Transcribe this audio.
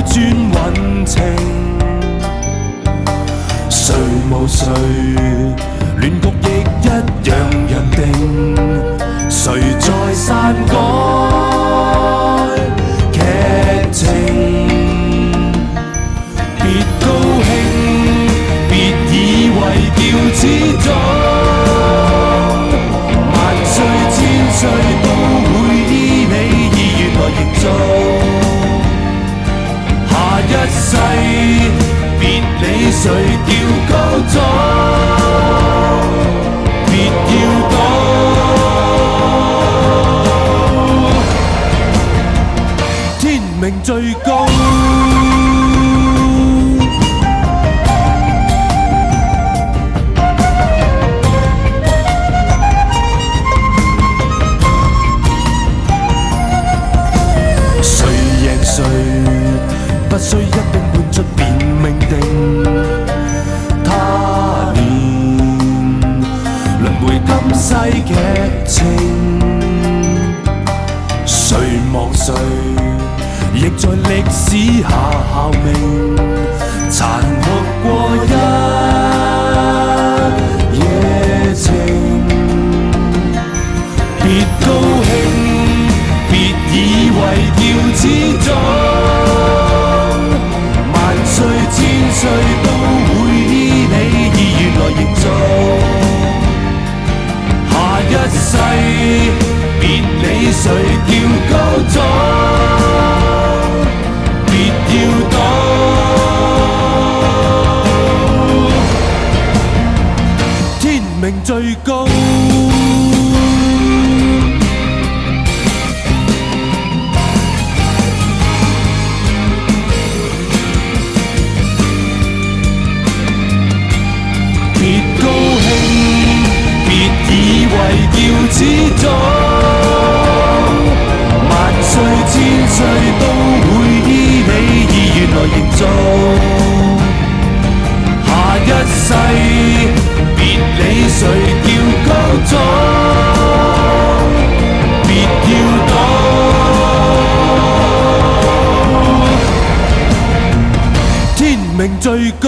轉運程，誰無誰，亂局亦一樣人定，誰在篡改劇情？別高興，別以為叫始終，萬歲千歲都會依你意願來營造。下一世別理誰叫高祖，別要賭，天命最高。誰不需一定換出便命定，他年輪迴今世劇情，誰忘誰亦在歷史下效命，殘酷過一夜情。別高興，別以為叫始終，萬歲千歲都會依你意願來營造。下一世別理誰叫高祖，別要賭，天命最高。叫始終，萬歲千歲都會依你意願來營造。下一世別理誰叫高祖，別要賭，天命最高。